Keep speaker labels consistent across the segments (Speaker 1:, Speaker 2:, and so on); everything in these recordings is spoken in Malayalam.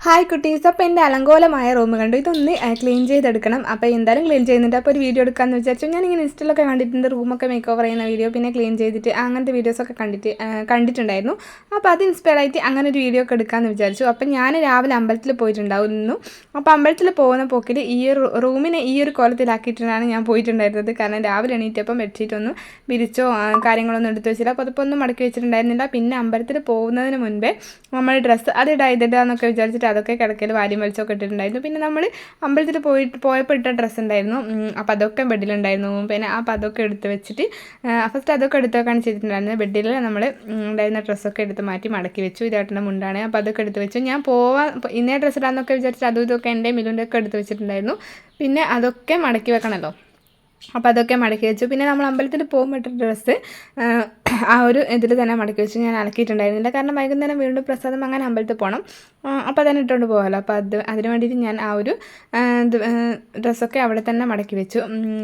Speaker 1: ഹായ് കുട്ടീസ്, അപ്പോൾ എൻ്റെ അലങ്കോലമായ റൂം കണ്ടു. ഇതൊന്ന് ക്ലീൻ ചെയ്തെടുക്കണം. അപ്പോൾ എന്തായാലും ക്ലീൻ ചെയ്യുന്നുണ്ട്. അപ്പോൾ ഒരു വീഡിയോ എടുക്കാമെന്ന് വിചാരിച്ചു. ഞാനിങ്ങനെ ഇൻസ്റ്റയിലൊക്കെ കണ്ടിട്ടുണ്ട് റൂമൊക്കെ മേക്ക് ഓവർ ചെയ്യുന്ന വീഡിയോ, പിന്നെ ക്ലീൻ ചെയ്തിട്ട് അങ്ങനത്തെ വീഡിയോസൊക്കെ കണ്ടിട്ടുണ്ടായിരുന്നു. അപ്പോൾ അത് ഇൻസ്പയർ ആയിട്ട് അങ്ങനെ ഒരു വീഡിയോ ഒക്കെ എടുക്കാമെന്ന് വിചാരിച്ചു. അപ്പോൾ ഞാൻ രാവിലെ അമ്പലത്തിൽ പോയിട്ടുണ്ടായിരുന്നു. അപ്പോൾ അമ്പലത്തിൽ പോകുന്ന പോക്കിൽ ഈ ഒരു റൂമിനെ ഈ ഒരു കോലത്തിലാക്കിയിട്ടാണ് ഞാൻ പോയിട്ടുണ്ടായിരുന്നത്. കാരണം രാവിലെ എണീറ്റപ്പം ബെഡ്ഷീറ്റ് ഒന്നും വിരിച്ചോ കാര്യങ്ങളൊന്നും എടുത്തു വെച്ചില്ല. അപ്പോൾ അതിപ്പോൾ ഒന്നും മടക്കി വെച്ചിട്ടുണ്ടായിരുന്നില്ല. പിന്നെ അമ്പലത്തിൽ പോകുന്നതിന് മുൻപേ നമ്മൾ ഡ്രസ്സ് അത് ഇടാന്നൊക്കെ വിചാരിച്ചിട്ട് അതൊക്കെ കിടക്കൽ വാരി വലിച്ചൊക്കെ ഇട്ടിട്ടുണ്ടായിരുന്നു. പിന്നെ നമ്മൾ അമ്പലത്തിൽ പോയപ്പോൾ ഇട്ട ഡ്രസ്സ് ഉണ്ടായിരുന്നു. അപ്പോൾ അതൊക്കെ ബെഡിലുണ്ടായിരുന്നു. പിന്നെ അപ്പോൾ അതൊക്കെ എടുത്ത് വെച്ചിട്ട് ഫസ്റ്റ് അതൊക്കെ എടുത്ത് വെക്കാണ് ചെയ്തിട്ടുണ്ടായിരുന്നത്. ബെഡിൽ നമ്മൾ ഉണ്ടായിരുന്ന ഡ്രസ്സൊക്കെ എടുത്ത് മാറ്റി മടക്കി വെച്ചു. ഇതായിട്ടൻ്റെ മുണ്ടാണ്. അപ്പോൾ അതൊക്കെ എടുത്ത് വെച്ചു. ഞാൻ ഇന്നേ ഡ്രസ്സ് ഇടാന്നൊക്കെ വിചാരിച്ചിട്ട് അതും ഇതൊക്കെ എൻ്റെ മിലുൻ്റെ ഒക്കെ എടുത്ത് വെച്ചിട്ടുണ്ടായിരുന്നു. പിന്നെ അതൊക്കെ മടക്കി വെക്കണമല്ലോ. അപ്പോൾ അതൊക്കെ മടക്കി വെച്ചു. പിന്നെ നമ്മൾ അമ്പലത്തിൽ പോകുമ്പോൾ ഇട്ട ഡ്രസ്സ് ആ ഒരു ഇതിൽ തന്നെ മടക്കി വെച്ച് ഞാൻ അലക്കിയിട്ടുണ്ടായിരുന്നില്ല. കാരണം വൈകുന്നേരം വീണ്ടും പ്രസാദം അങ്ങനെ അമ്പലത്തിൽ പോകണം. അപ്പോൾ തന്നെ ഇട്ടുകൊണ്ട് പോകാമല്ലോ. അപ്പോൾ അതിന് വേണ്ടിയിട്ട് ഞാൻ ആ ഒരു ഡ്രസ്സൊക്കെ അവിടെ തന്നെ മടക്കി വെച്ചു.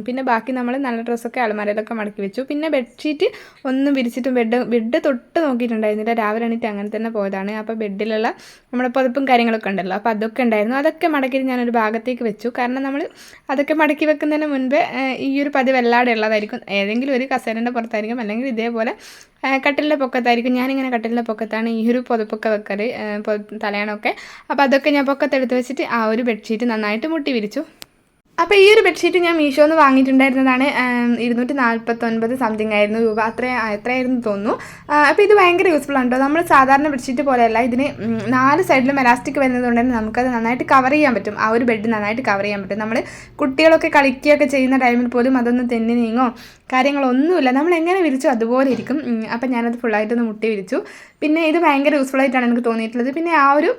Speaker 1: പിന്നെ ബാക്കി നമ്മൾ നല്ല ഡ്രസ്സൊക്കെ അലമാരയിലൊക്കെ മടക്കി വെച്ചു. പിന്നെ ബെഡ്ഷീറ്റ് ഒന്നും വിരിച്ചിട്ടും ബെഡ് തൊട്ട് നോക്കിയിട്ടുണ്ടായിരുന്നില്ല. രാവിലെ എണീറ്റ് അങ്ങനെ തന്നെ പോയതാണ്. അപ്പോൾ ബെഡിലുള്ള നമ്മുടെ പുതപ്പും കാര്യങ്ങളൊക്കെ ഉണ്ടല്ലോ, അപ്പോൾ അതൊക്കെ ഉണ്ടായിരുന്നു. അതൊക്കെ മടക്കിയിട്ട് ഞാനൊരു ഭാഗത്തേക്ക് വെച്ചു. കാരണം നമ്മൾ അതൊക്കെ മടക്കി വെക്കുന്നതിന് മുൻപേ ഈ ഒരു പതിവ് എല്ലാവരും ഉള്ളതായിരിക്കും. ഏതെങ്കിലും ഒരു കസേരൻ്റെ പുറത്തായിരിക്കും, അല്ലെങ്കിൽ ഇതേപോലെ കട്ടിലിൻ്റെ പൊക്കത്തായിരിക്കും. ഞാനിങ്ങനെ കട്ടിലിൻ്റെ പൊക്കത്താണ് ഈ ഒരു പുതപ്പൊക്കെ വെക്കൽ, തലയാണൊക്കെ. അപ്പോൾ അതൊക്കെ ഞാൻ പൊക്കത്തെടുത്ത് വെച്ചിട്ട് ആ ഒരു ബെഡ്ഷീറ്റ് നന്നായിട്ട് മുട്ടി വിരിച്ചു. അപ്പോൾ ഈ ഒരു ബെഡ്ഷീറ്റ് ഞാൻ മീഷോന്ന് വാങ്ങിയിട്ടുണ്ടായിരുന്നതാണ്. 249 സംതിങ് ആയിരുന്നു രൂപ, എത്രയായിരുന്നു തോന്നുന്നു. അപ്പോൾ ഇത് ഭയങ്കര യൂസ്ഫുൾ ആണ് കേട്ടോ. നമ്മൾ സാധാരണ ബെഡ്ഷീറ്റ് പോലെയല്ല, ഇതിന് 4 സൈഡിലും എലാസ്റ്റിക് വരുന്നതുകൊണ്ട് തന്നെ നമുക്കത് നന്നായിട്ട് കവർ ചെയ്യാൻ പറ്റും. ആ ഒരു ബെഡ് നന്നായിട്ട് കവർ ചെയ്യാൻ പറ്റും. നമ്മൾ കുട്ടികളൊക്കെ കളിക്കുകയൊക്കെ ചെയ്യുന്ന ടൈമിൽ പോലും അതൊന്ന് തെന്നി നീങ്ങോ കാര്യങ്ങളൊന്നുമില്ല, നമ്മൾ എങ്ങനെ വിരിച്ചു അതുപോലെ ഇരിക്കും. അപ്പം ഞാനത് ഫുള്ളായിട്ടൊന്ന് മുട്ടി വിരിച്ചു. പിന്നെ ഇത് ഭയങ്കര യൂസ്ഫുൾ ആയിട്ടാണ് എനിക്ക് തോന്നിയിട്ടുള്ളത്. പിന്നെ ആ ഒരു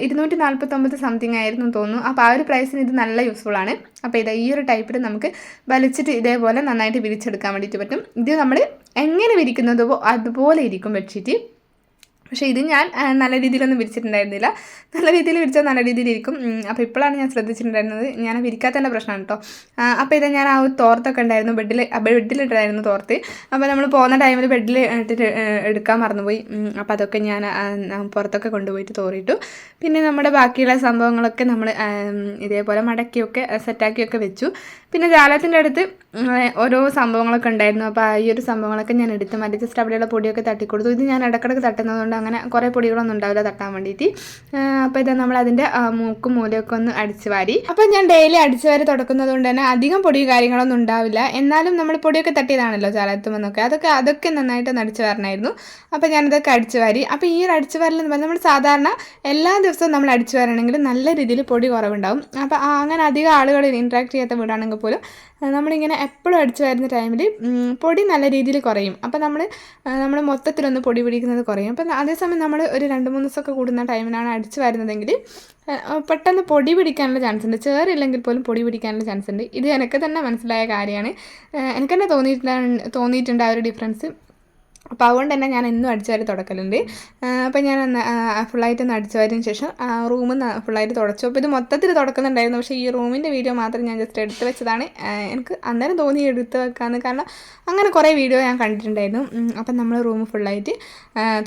Speaker 1: 249 സംതിങ് ആയിരുന്നു തോന്നുന്നു. അപ്പോൾ ആ ഒരു പ്രൈസിന് ഇത് നല്ല യൂസ്ഫുൾ ആണ്. അപ്പോൾ ഈ ഒരു ടൈപ്പിൽ നമുക്ക് വലിച്ചിട്ട് ഇതേപോലെ നന്നായിട്ട് വിരിച്ചെടുക്കാൻ വേണ്ടിയിട്ട് പറ്റും. ഇത് നമ്മൾ എങ്ങനെ വിരിക്കുന്നതോ അതുപോലെ ഇരിക്കും ബെഡ്ഷീറ്റ്. പക്ഷേ ഇത് ഞാൻ നല്ല രീതിയിലൊന്നും വിരിച്ചിട്ടുണ്ടായിരുന്നില്ല. നല്ല രീതിയിൽ വിരിച്ചാൽ നല്ല രീതിയിലിരിക്കും. അപ്പോൾ ഇപ്പോഴാണ് ഞാൻ ശ്രദ്ധിച്ചിട്ടുണ്ടായിരുന്നത്. ഞാൻ വിരിക്കാത്തതിൻ്റെ പ്രശ്നമാണ് കേട്ടോ. അപ്പോൾ ഇത് ഞാൻ ആ ഒരു തോർത്തൊക്കെ ഉണ്ടായിരുന്നു ബെഡിലിട്ടായിരുന്നു തോർത്ത്. അപ്പോൾ നമ്മൾ പോകുന്ന ടൈമിൽ ബെഡിൽ ഇട്ടിട്ട് എടുക്കാൻ മറന്നുപോയി. അപ്പോൾ അതൊക്കെ ഞാൻ പുറത്തൊക്കെ കൊണ്ടുപോയിട്ട് തോറിയിട്ടു. പിന്നെ നമ്മുടെ ബാക്കിയുള്ള സംഭവങ്ങളൊക്കെ നമ്മൾ ഇതേപോലെ മടക്കിയൊക്കെ സെറ്റാക്കിയൊക്കെ വെച്ചു. പിന്നെ ജാലത്തിൻ്റെ അടുത്ത് ഓരോ സംഭവങ്ങളൊക്കെ ഉണ്ടായിരുന്നു. അപ്പോൾ ഈ ഒരു സംഭവങ്ങളൊക്കെ ഞാൻ എടുത്ത് മാറ്റി ജസ്റ്റ് അവിടെയുള്ള പൊടിയൊക്കെ തട്ടിക്കൊടുത്തു. ഇത് ഞാൻ ഇടക്കിടക്ക് തട്ടുന്നതുകൊണ്ട് അങ്ങനെ കുറേ പൊടികളൊന്നും ഉണ്ടാവില്ല തട്ടാൻ വേണ്ടിയിട്ട്. അപ്പോൾ ഇത് നമ്മൾ അതിൻ്റെ മൂക്കും മൂലയൊക്കെ ഒന്ന് അടിച്ചു വാരി. അപ്പോൾ ഞാൻ ഡെയിലി അടിച്ചു വാരി തുടക്കുന്നത് കൊണ്ട് തന്നെ അധികം പൊടി കാര്യങ്ങളൊന്നും ഉണ്ടാവില്ല. എന്നാലും നമ്മൾ പൊടിയൊക്കെ തട്ടിയതാണല്ലോ ചാലത്തുമെന്നൊക്കെ, അതൊക്കെ നന്നായിട്ട് അടിച്ചു വാരണമായിരുന്നു. അപ്പോൾ ഞാനതൊക്കെ അടിച്ചു വാരി. അപ്പോൾ ഈ ഒരു അടിച്ചു വാരൽ എന്ന് പറഞ്ഞാൽ നമ്മൾ സാധാരണ എല്ലാ ദിവസവും നമ്മൾ അടിച്ചു വാരണമെങ്കിൽ നല്ല രീതിയിൽ പൊടി കുറവുണ്ടാവും. അപ്പോൾ അങ്ങനെ അധികം ആളുകൾ ഇൻട്രാക്ട് ചെയ്യാത്ത വീടാണെങ്കിൽ പോലും നമ്മളിങ്ങനെ എപ്പോഴും അടിച്ചു വരുന്ന ടൈമിൽ പൊടി നല്ല രീതിയിൽ കുറയും. അപ്പോൾ നമ്മൾ മൊത്തത്തിലൊന്ന് പൊടി പിടിക്കുന്നത് കുറയും. അപ്പം അതേസമയം നമ്മൾ ഒരു 2-3 ദിവസമൊക്കെ കൂടുന്ന ടൈമിലാണ് അടിച്ചു വരുന്നതെങ്കിൽ പെട്ടെന്ന് പൊടി പിടിക്കാനുള്ള ചാൻസ് ഉണ്ട്. ചേറില്ലെങ്കിൽ പോലും പൊടി പിടിക്കാനുള്ള ചാൻസ് ഉണ്ട്. ഇത് എനിക്ക് തന്നെ മനസ്സിലായ കാര്യമാണ്. എനിക്ക് തന്നെ തോന്നിയിട്ടുണ്ട് ആ ഒരു ഡിഫറൻസ്. അപ്പോൾ അതുകൊണ്ട് തന്നെ ഞാൻ എന്നും അടിച്ചു വാരി തുടക്കലുണ്ട്. അപ്പോൾ ഞാൻ ഫുള്ളായിട്ടൊന്ന് അടിച്ചു വാരിയതിന് ശേഷം റൂം ഫുള്ളായിട്ട് തുടച്ചു. അപ്പോൾ ഇത് മൊത്തത്തിൽ തുടക്കുന്നുണ്ടായിരുന്നു. പക്ഷേ ഈ റൂമിൻ്റെ വീഡിയോ മാത്രം ഞാൻ ജസ്റ്റ് എടുത്ത് വെച്ചതാണ്. എനിക്ക് അന്നേരം തോന്നി എടുത്ത് വെക്കാമെന്ന്. കാരണം അങ്ങനെ കുറേ വീഡിയോ ഞാൻ കണ്ടിട്ടുണ്ടായിരുന്നു. അപ്പം നമ്മൾ റൂം ഫുള്ളായിട്ട്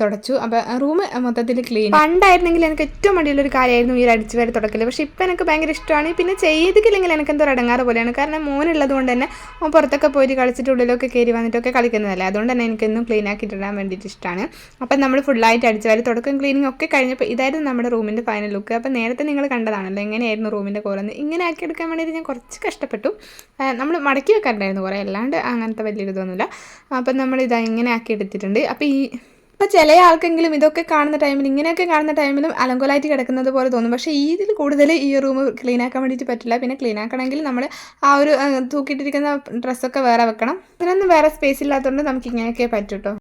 Speaker 1: തുടച്ചു. അപ്പോൾ റൂം മൊത്തത്തിൽ ക്ലീൻ. പണ്ടായിരുന്നെങ്കിൽ എനിക്ക് ഏറ്റവും മടിയുള്ളൊരു കാര്യമായിരുന്നു ഈ അടിച്ചു വാരി തുടക്കൽ. പക്ഷേ ഇപ്പം എനിക്ക് ഭയങ്കര ഇഷ്ടമാണ്. പിന്നെ ചെയ്തിട്ടില്ലെങ്കിൽ എനിക്ക് എന്തോ ഇടങ്ങാറ് പോലെയാണ്. കാരണം മോനുള്ളത് കൊണ്ട് തന്നെ പുറത്തൊക്കെ പോയിട്ട് കളിച്ചിട്ട് ഉള്ളിലൊക്കെ കയറി വന്നിട്ടൊക്കെ കളിക്കുന്നതല്ലേ. അതുകൊണ്ട് തന്നെ എനിക്കെന്നും ക്ലീൻ ആക്കിയിട്ടിടാൻ വേണ്ടിയിട്ട് ഇഷ്ടമാണ്. അപ്പം നമ്മൾ ഫുള്ളായിട്ട് അടിച്ചു വാരി തുടക്കം ക്ലീനിങ് ഒക്കെ കഴിഞ്ഞപ്പോൾ ഇതായിരുന്നു നമ്മുടെ റൂമിൻ്റെ ഫൈനൽ ലുക്ക്. അപ്പോൾ നേരത്തെ നിങ്ങൾ കണ്ടതാണല്ലോ എങ്ങനെയായിരുന്നു റൂമിൻ്റെ കോലെന്ന്. ഇങ്ങനെ ആക്കിയെടുക്കാൻ വേണ്ടിയിട്ട് ഞാൻ കുറച്ച് കഷ്ടപ്പെട്ടു. നമ്മൾ മടക്കി വെക്കാറുണ്ടായിരുന്നു കുറേ, അല്ലാണ്ട് അങ്ങനത്തെ വലിയൊരു ഇതൊന്നുമില്ല. അപ്പം നമ്മൾ ഇങ്ങനെ ആക്കി എടുത്തിട്ടുണ്ട്. അപ്പോൾ ചില ആൾക്കെങ്കിലും ഇതൊക്കെ കാണുന്ന ടൈമിൽ ഇങ്ങനെയൊക്കെ കാണുന്ന ടൈമിലും അലങ്കോലായിട്ട് കിടക്കുന്നത് പോലെ തോന്നും. പക്ഷേ ഇതിൽ കൂടുതൽ ഈ റൂം ക്ലീൻ ആക്കാൻ വേണ്ടിയിട്ട് പറ്റില്ല. പിന്നെ ക്ലീൻ ആക്കണമെങ്കിൽ നമ്മൾ ആ ഒരു തൂക്കിയിട്ടിരിക്കുന്ന ഡ്രസ്സൊക്കെ വേറെ വെക്കണം. ഇതിനൊന്നും വേറെ സ്പേസ് ഇല്ലാത്തതുകൊണ്ട് നമുക്ക് ഇങ്ങനെയൊക്കെ പറ്റും കേട്ടോ.